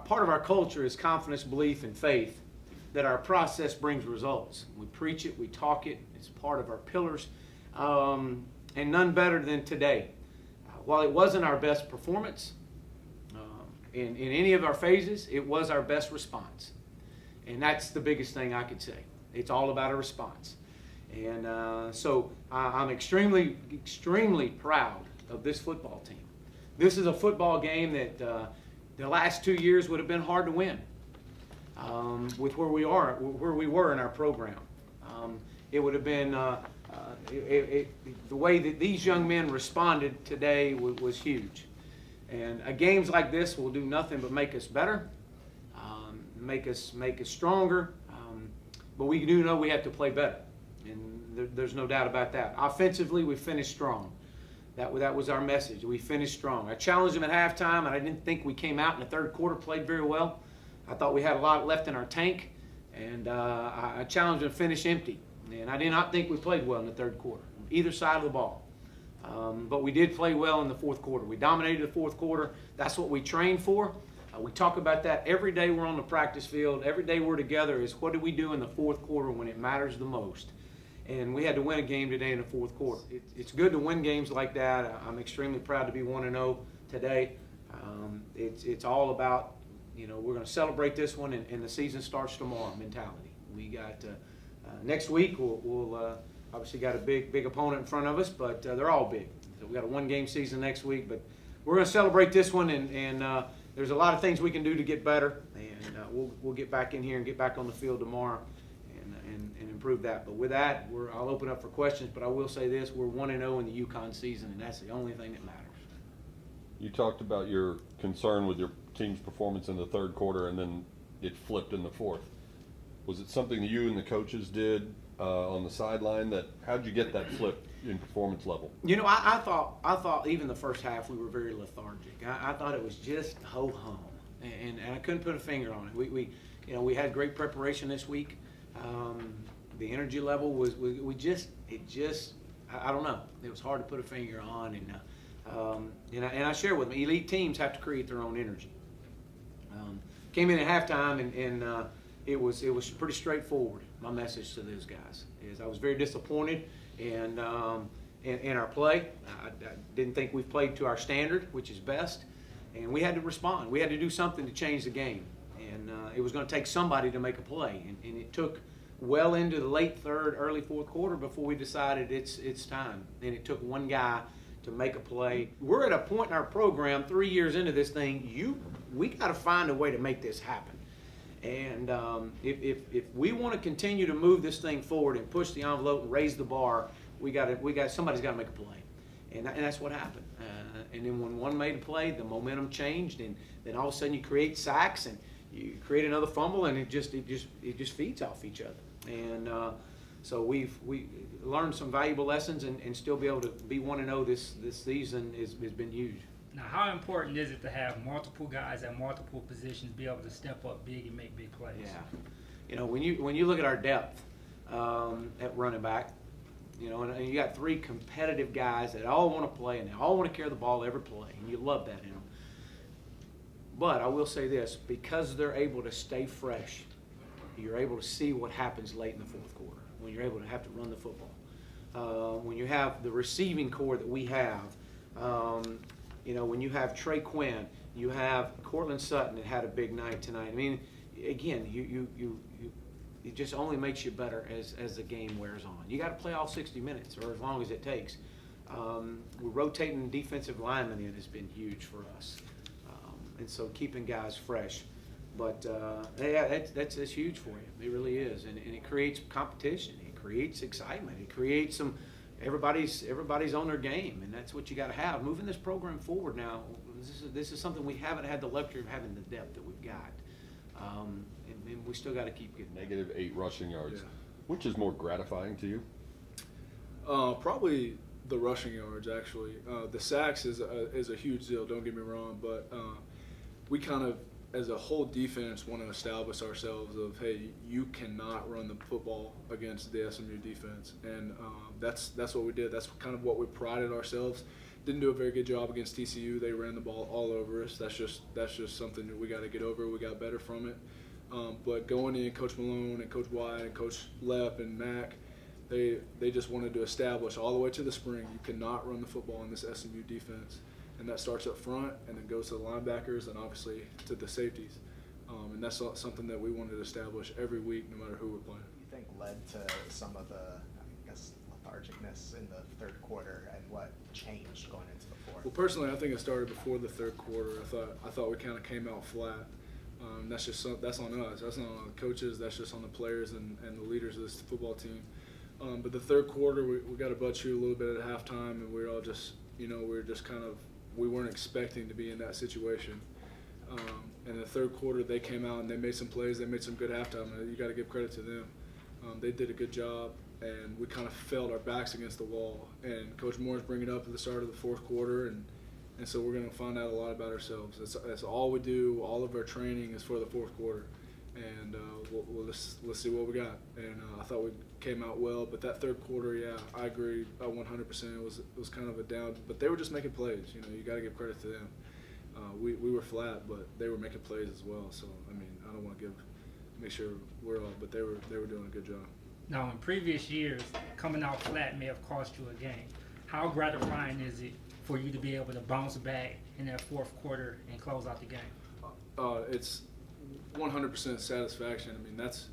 part of our culture is confidence, belief, and faith that our process brings results. We preach it, we talk it, it's part of our pillars, and none better than today. While it wasn't our best performance in any of our phases, it was our best response. And that's the biggest thing I could say. It's all about a response. And so I'm extremely, extremely proud of this football team. This is a football game that the last 2 years would have been hard to win with where we were in our program. It would have been the way that these young men responded today was huge. And games like this will do nothing but make us better, make us stronger. But we do know we have to play better, and there's no doubt about that. Offensively, we finished strong. That was our message. We finished strong. I challenged them at halftime, and I didn't think we came out in the third quarter, played very well. I thought we had a lot left in our tank, and I challenged them to finish empty. And I did not think we played well in the third quarter, either side of the ball. But we did play well in the fourth quarter. We dominated the fourth quarter. That's what we trained for. We talk about that every day we're on the practice field. Every day we're together is what do we do in the fourth quarter when it matters the most. And we had to win a game today in the fourth quarter. It's good to win games like that. I'm extremely proud to be 1-0 today. It's all about, we're going to celebrate this one, and the season starts tomorrow mentality. We got next week, we'll obviously got a big opponent in front of us, but they're all big. So we got a one-game season next week, but we're going to celebrate this one, and there's a lot of things we can do to get better, and we'll get back in here and get back on the field tomorrow and improve that. But with that, I'll open up for questions, but I will say this, we're 1-0 in the UConn season, and that's the only thing that matters. You talked about your concern with your team's performance in the third quarter, and then it flipped in the fourth. Was it something that you and the coaches did on the sideline? How'd you get that flip in performance level? I thought even the first half we were very lethargic. I thought it was just ho-hum, and I couldn't put a finger on it. We had great preparation this week. The energy level was I don't know. It was hard to put a finger on, and I share with them, elite teams have to create their own energy. Came in at halftime, and it was pretty straightforward. My message to those guys is I was very disappointed in our play. I didn't think we've played to our standard, which is best, and we had to respond. We had to do something to change the game, and it was going to take somebody to make a play, and it took well into the late third, early fourth quarter before we decided it's time. And it took one guy to make a play. We're at a point in our program, 3 years into this thing, we got to find a way to make this happen. And if we want to continue to move this thing forward and push the envelope and raise the bar, somebody's got to make a play, and that's what happened. And then when one made a play, the momentum changed, and then all of a sudden you create sacks and you create another fumble, and it just feeds off each other. And so we learned some valuable lessons, and still be able to be 1-0 this season has been huge. Now, how important is it to have multiple guys at multiple positions be able to step up big and make big plays? Yeah, when you look at our depth at running back, and you got three competitive guys that all want to play and they all want to carry the ball every play, and you love that in them. But I will say this, because they're able to stay fresh, you're able to see what happens late in the fourth quarter when you're able to have to run the football. When you have the receiving core that we have, when you have Trey Quinn, you have Courtland Sutton that had a big night tonight. I mean, again, it just only makes you better as the game wears on. You got to play all 60 minutes or as long as it takes. We're rotating defensive linemen in has been huge for us, and so keeping guys fresh. But that's huge for you. It really is, and it creates competition. It creates excitement. It creates some. Everybody's on their game, and that's what you got to have. Moving this program forward now, this is something we haven't had the luxury of having the depth that we've got, and we still got to keep getting -8 rushing yards. Yeah. Which is more gratifying to you? Probably the rushing yards, actually. The sacks is a huge deal, don't get me wrong, but we kind of, as a whole defense, want to establish ourselves of, hey, you cannot run the football against the SMU defense, and that's what we did. That's kind of what we prided ourselves. Didn't do a very good job against TCU. They ran the ball all over us. That's just something that we got to get over. We got better from it. But going in, Coach Malone and Coach White and Coach Lepp and Mack, they just wanted to establish all the way to the spring, you cannot run the football in this SMU defense. And that starts up front and then goes to the linebackers and obviously to the safeties. And that's something that we wanted to establish every week, no matter who we're playing. You think led to some of the, I guess, lethargicness in the third quarter, and what changed going into the fourth? Well, personally, I think it started before the third quarter. I thought we kind of came out flat. That's on us. That's not on the coaches. That's just on the players and the leaders of this football team. But the third quarter, we got a butt shoot a little bit at halftime, and we were all just, we weren't expecting to be in that situation. And the third quarter, they came out and they made some plays. They made some good halftime. And you got to give credit to them. They did a good job, and we kind of felt our backs against the wall. And Coach Moore's bringing it up at the start of the fourth quarter, and so we're going to find out a lot about ourselves. That's all we do. All of our training is for the fourth quarter, and let's see what we got. And I thought we came out well, but that third quarter, yeah, I agree 100%. It was kind of a down, but they were just making plays. You got to give credit to them. We were flat, but they were making plays as well. So I mean, I don't want to make sure we're all, but they were doing a good job. Now, in previous years, coming out flat may have cost you a game. How gratifying is it for you to be able to bounce back in that fourth quarter and close out the game? It's 100% satisfaction. I mean, that's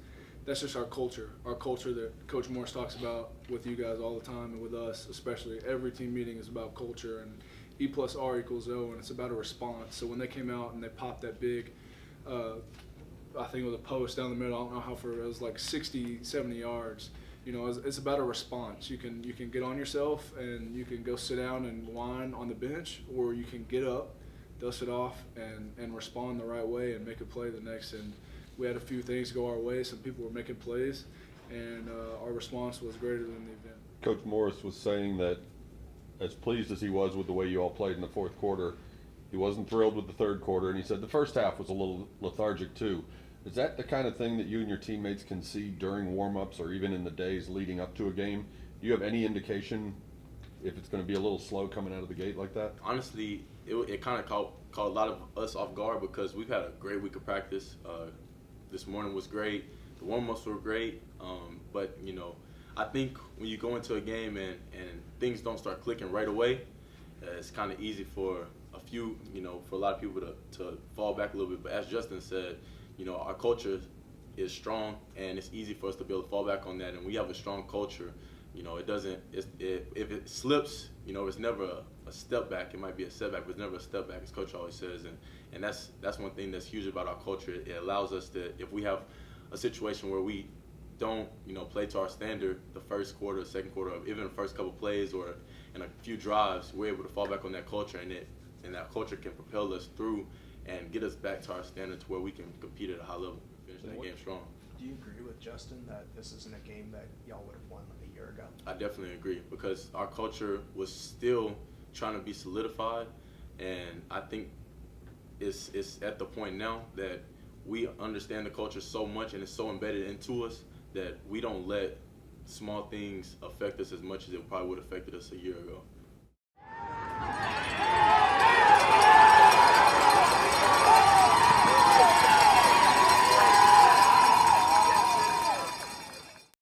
just our culture that Coach Morris talks about with you guys all the time, and with us especially. Every team meeting is about culture, and E plus R equals O, and it's about a response. So when they came out and they popped that big, I think it was a post down the middle, I don't know how far, it was like 60, 70 yards. It's about a response. You can get on yourself and you can go sit down and whine on the bench, or you can get up, dust it off, and respond the right way and make a play the next. And we had a few things go our way. Some people were making plays, and our response was greater than the event. Coach Morris was saying that as pleased as he was with the way you all played in the fourth quarter, he wasn't thrilled with the third quarter, and he said the first half was a little lethargic too. Is that the kind of thing that you and your teammates can see during warm-ups or even in the days leading up to a game? Do you have any indication if it's going to be a little slow coming out of the gate like that? Honestly, it kind of caught a lot of us off guard because we've had a great week of practice. This morning was great. The warm-ups were great. But, I think when you go into a game and things don't start clicking right away, it's kind of easy for a lot of people to fall back a little bit. But as Justin said, our culture is strong, and it's easy for us to be able to fall back on that. And we have a strong culture. If it slips, it's never a step back. It might be a setback, but it's never a step back, as Coach always says. And that's one thing that's huge about our culture. It allows us to, if we have a situation where we don't, play to our standard the first quarter, second quarter, or even the first couple plays or in a few drives, we're able to fall back on that culture, and that culture can propel us through and get us back to our standard to where we can compete at a high level, finish that game strong. Do you agree with Justin that this isn't a game that y'all would have won like a year ago? I definitely agree, because our culture was still trying to be solidified, and I think it's at the point now that we understand the culture so much and it's so embedded into us that we don't let small things affect us as much as it probably would have affected us a year ago.